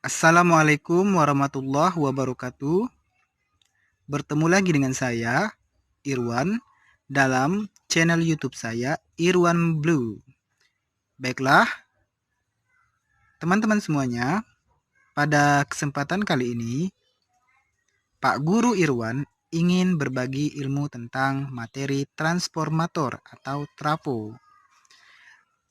Assalamualaikum warahmatullahi wabarakatuh. Bertemu lagi dengan saya, Irwan, dalam channel YouTube saya, Irwan Blue. Baiklah, teman-teman semuanya, pada kesempatan kali ini, Pak Guru Irwan ingin berbagi ilmu tentang materi transformator atau trafo.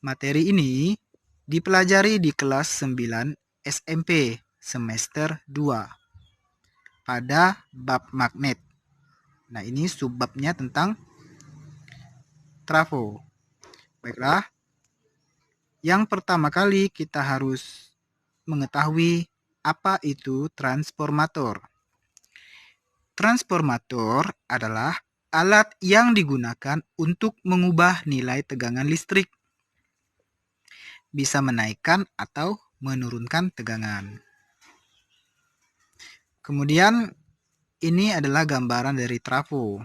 Materi ini dipelajari di kelas 9 SMP semester 2 pada bab magnet. Nah, ini subbabnya tentang trafo. Baiklah, yang pertama kali kita harus mengetahui apa itu transformator. Transformator adalah alat yang digunakan untuk mengubah nilai tegangan listrik. Bisa menaikkan atau menurunkan tegangan. Kemudian ini adalah gambaran dari trafo.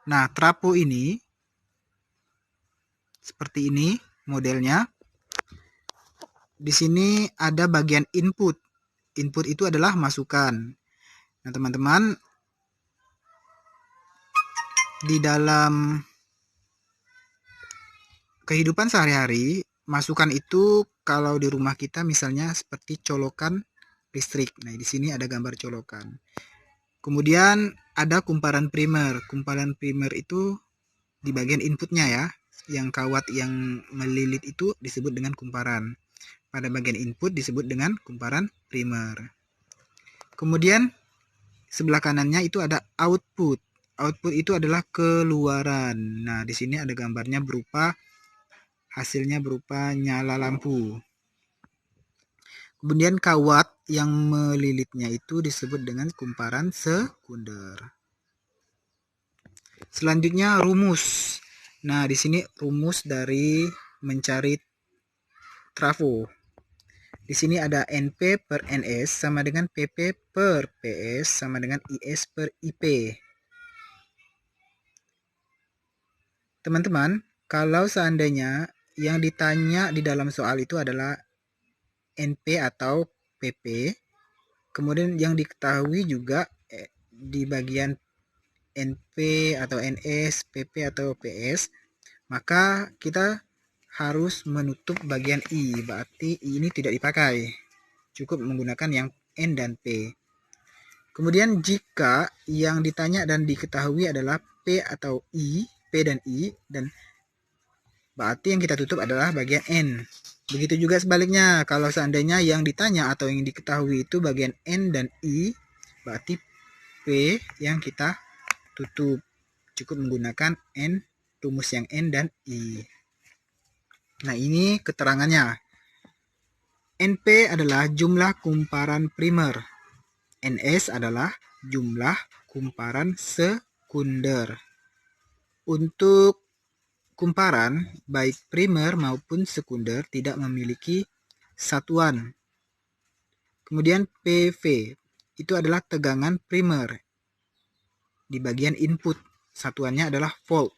Nah, trafo ini seperti ini modelnya. Di sini ada bagian input. Input itu adalah masukan. Nah, teman-teman, di dalam kehidupan sehari-hari, masukan itu kalau di rumah kita misalnya seperti colokan listrik. Nah, di sini ada gambar colokan. Kemudian ada kumparan primer. Kumparan primer itu di bagian inputnya ya. Yang kawat yang melilit itu disebut dengan kumparan. Pada bagian input disebut dengan kumparan primer. Kemudian sebelah kanannya itu ada output. Output itu adalah keluaran. Nah, di sini ada gambarnya hasilnya berupa nyala lampu. Kemudian kawat yang melilitnya itu disebut dengan kumparan sekunder. Selanjutnya rumus. Nah, di sini rumus dari mencari trafo. Di sini ada NP per NS sama dengan PP per PS sama dengan IS per IP. Teman-teman, kalau seandainya yang ditanya di dalam soal itu adalah NP atau PP, kemudian yang diketahui juga di bagian NP atau NS, PP atau PS, maka kita harus menutup bagian I, berarti I ini tidak dipakai. Cukup menggunakan yang N dan P. Kemudian jika yang ditanya dan diketahui adalah P atau I, P dan I, dan berarti yang kita tutup adalah bagian N. Begitu juga sebaliknya, kalau seandainya yang ditanya atau yang diketahui itu bagian N dan I, berarti P yang kita tutup. Cukup menggunakan N, rumus yang N dan I. Nah, ini keterangannya. NP adalah jumlah kumparan primer. NS adalah jumlah kumparan sekunder. Untuk kumparan, baik primer maupun sekunder tidak memiliki satuan. Kemudian PV, itu adalah tegangan primer. Di bagian input, satuannya adalah volt.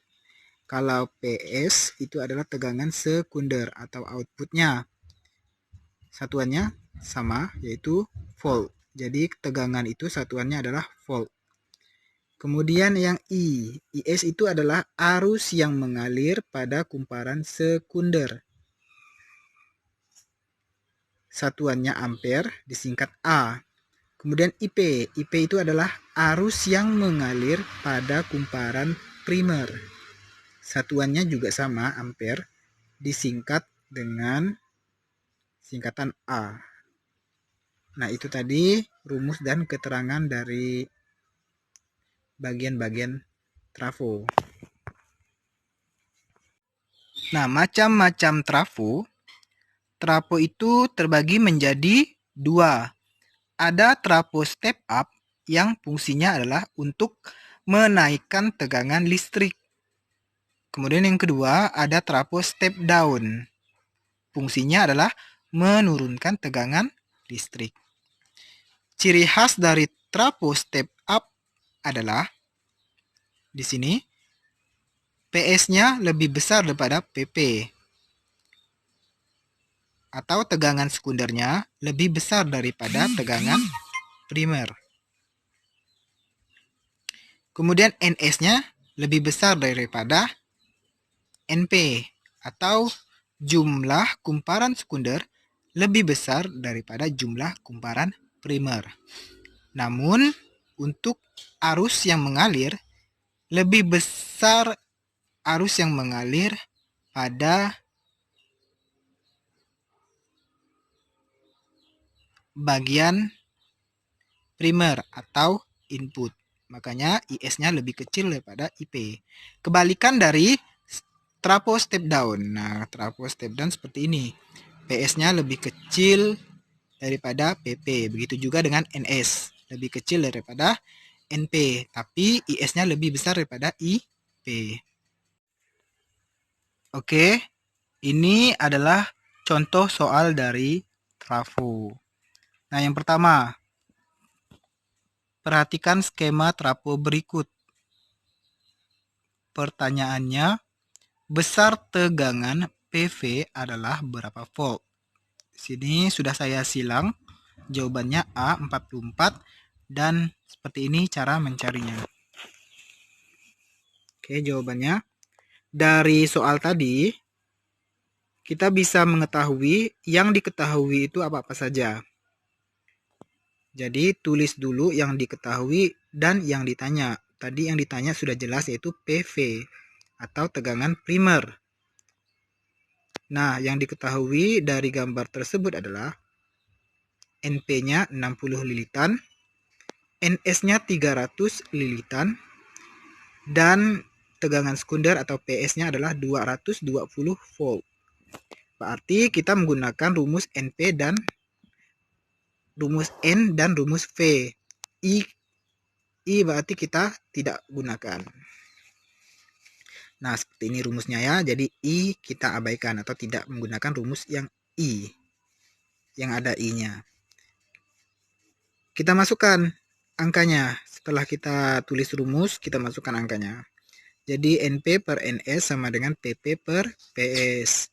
Kalau PS itu adalah tegangan sekunder atau outputnya. Satuannya sama, yaitu volt. Jadi tegangan itu satuannya adalah volt. Kemudian yang IS itu adalah arus yang mengalir pada kumparan sekunder. Satuannya ampere, disingkat A. Kemudian IP itu adalah arus yang mengalir pada kumparan primer. Satuannya juga sama, ampere, disingkat dengan singkatan A. Nah, itu tadi rumus dan keterangan dari bagian-bagian trafo. Nah, macam-macam trafo. Trafo itu terbagi menjadi dua. Ada trafo step up yang fungsinya adalah untuk menaikkan tegangan listrik. Kemudian yang kedua ada trafo step down. Fungsinya adalah menurunkan tegangan listrik. Ciri khas dari trafo step up adalah di sini PS-nya lebih besar daripada PP. atau tegangan sekundernya lebih besar daripada tegangan primer. Kemudian NS-nya lebih besar daripada NP, atau jumlah kumparan sekunder lebih besar daripada jumlah kumparan primer. Namun, untuk arus yang mengalir, lebih besar arus yang mengalir pada bagian primer atau input. Makanya IS-nya lebih kecil daripada IP. Kebalikan dari trafo step down. Nah, trafo step down seperti ini. PS-nya lebih kecil daripada PP. Begitu juga dengan NS. Lebih kecil daripada NP. Tapi IS-nya lebih besar daripada IP. Oke, ini adalah contoh soal dari trafo. Nah, yang pertama, perhatikan skema trafo berikut. Pertanyaannya, besar tegangan PV adalah berapa volt? Di sini sudah saya silang. Jawabannya A 44 dan seperti ini cara mencarinya. Oke, jawabannya dari soal tadi kita bisa mengetahui yang diketahui itu apa-apa saja. Jadi tulis dulu yang diketahui dan yang ditanya. Tadi yang ditanya sudah jelas yaitu PV atau tegangan primer. Nah, yang diketahui dari gambar tersebut adalah NP-nya 60 lilitan, NS-nya 300 lilitan, dan tegangan sekunder atau PS-nya adalah 220 volt. Berarti kita menggunakan rumus NP dan rumus N dan rumus V. I berarti kita tidak gunakan. Nah, seperti ini rumusnya ya. Jadi I kita abaikan atau tidak menggunakan rumus yang I. Yang ada I-nya. Kita masukkan angkanya. Setelah kita tulis rumus, kita masukkan angkanya. Jadi NP per NS sama dengan PP per PS.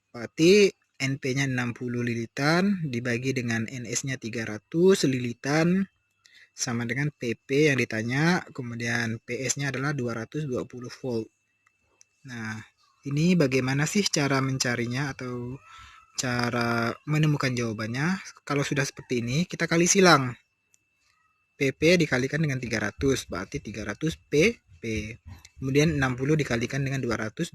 Berarti NP-nya 60 lilitan dibagi dengan NS-nya 300 lilitan sama dengan PP yang ditanya, kemudian PS-nya adalah 220 volt. Nah, ini bagaimana sih cara mencarinya atau cara menemukan jawabannya? Kalau sudah seperti ini, kita kali silang. PP dikalikan dengan 300, berarti 300 PP. Kemudian 60 dikalikan dengan 220.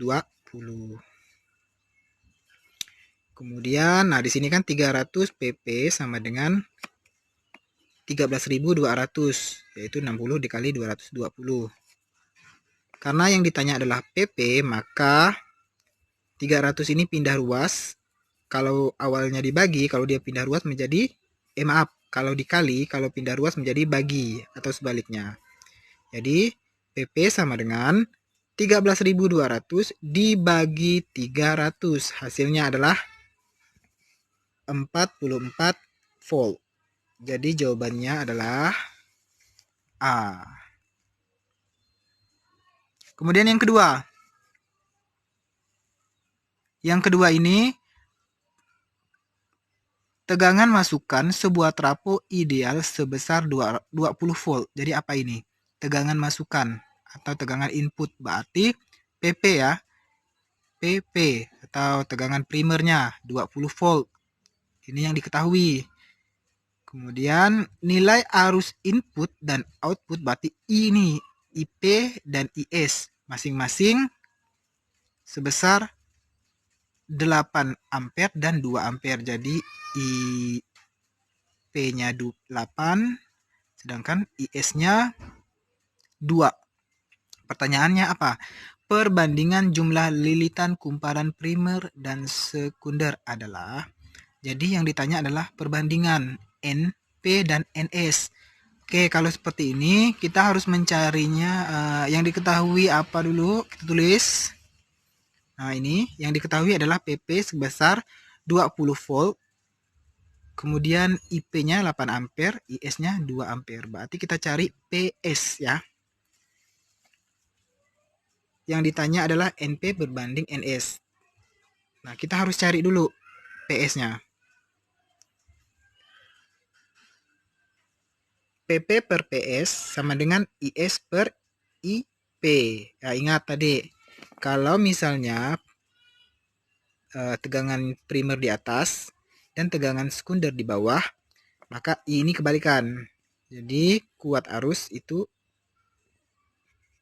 Kemudian, nah di sini kan 300 PP sama dengan 13.200, yaitu 60 dikali 220. Karena yang ditanya adalah PP, maka 300 ini pindah ruas. Kalau awalnya dibagi, kalau dia pindah ruas menjadi, kalau dikali, kalau pindah ruas menjadi bagi, atau sebaliknya. Jadi, PP sama dengan 13.200 dibagi 300. Hasilnya adalah 44 volt. Jadi jawabannya adalah A. Kemudian yang kedua. Yang kedua ini, tegangan masukan sebuah trafo ideal sebesar 20 volt. Jadi apa ini? Tegangan masukan atau tegangan input. Berarti PP ya. PP atau tegangan primernya 20 volt. Ini yang diketahui. Kemudian nilai arus input dan output berarti I ini, IP dan IS masing-masing sebesar 8 ampere dan 2 ampere. Jadi IP-nya 8 sedangkan IS-nya 2. Pertanyaannya apa? Perbandingan jumlah lilitan kumparan primer dan sekunder adalah, jadi yang ditanya adalah perbandingan NP dan NS. Oke, kalau seperti ini kita harus mencarinya yang diketahui apa dulu? Kita tulis. Nah, ini yang diketahui adalah PP sebesar 20 volt. Kemudian IP-nya 8 ampere, IS-nya 2 ampere. Berarti kita cari PS ya. Yang ditanya adalah NP berbanding NS. Nah, kita harus cari dulu PS-nya. PP per PS sama dengan IS per IP. Nah, ingat tadi, kalau misalnya tegangan primer di atas dan tegangan sekunder di bawah, maka I ini kebalikan. Jadi kuat arus itu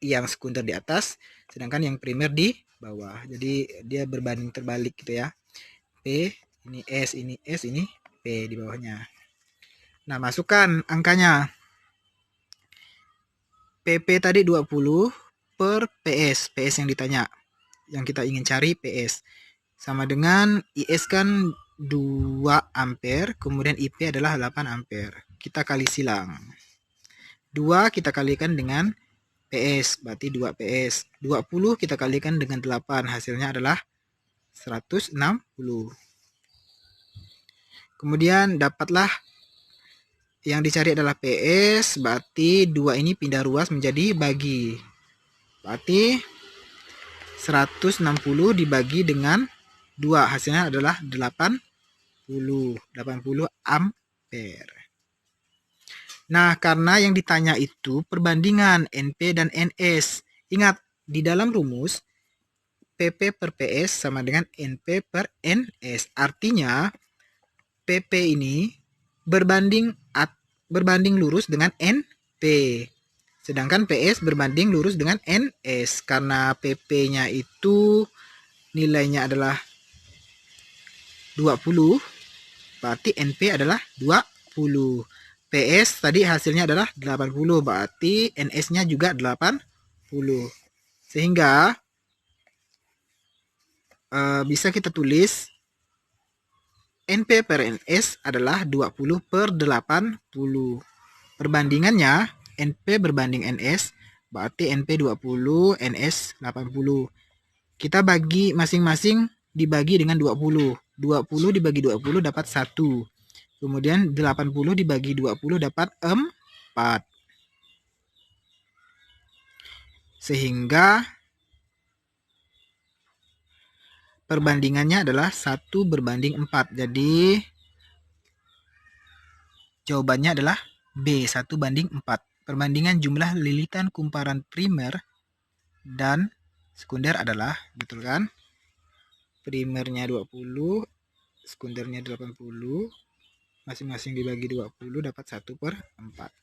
yang sekunder di atas, sedangkan yang primer di bawah. Jadi dia berbanding terbalik gitu ya. P, ini S, ini P di bawahnya. Nah, masukkan angkanya. PP tadi 20 per PS. PS yang ditanya. Yang kita ingin cari PS. Sama dengan IS kan 2 ampere, kemudian IP adalah 8 ampere. Kita kali silang. 2 kita kalikan dengan PS, berarti 2 PS. 20 kita kalikan dengan 8, hasilnya adalah 160. Kemudian dapatlah yang dicari adalah PS, berarti 2 ini pindah ruas menjadi bagi. Berarti 160 dibagi dengan 2, hasilnya adalah 80 ampere. Nah, karena yang ditanya itu perbandingan NP dan NS. Ingat, di dalam rumus PP per PS sama dengan NP per NS. Artinya PP ini berbanding lurus dengan NP. Sedangkan PS berbanding lurus dengan NS. Karena PP-nya itu nilainya adalah 20, berarti NP adalah 20. PS tadi hasilnya adalah 80, berarti NS-nya juga 80. Sehingga bisa kita tulis NP per NS adalah 20 per 80. Perbandingannya NP berbanding NS, berarti NP 20, NS 80. Kita bagi masing-masing dibagi dengan 20. 20 dibagi 20 dapat 1. Kemudian 80 dibagi 20 dapat 4. Sehingga perbandingannya adalah 1 berbanding 4. Jadi jawabannya adalah B, 1 banding 4. Perbandingan jumlah lilitan kumparan primer dan sekunder adalah, betul kan? Primernya 20, sekundernya 80. Masing-masing dibagi 20 dapat 1/4.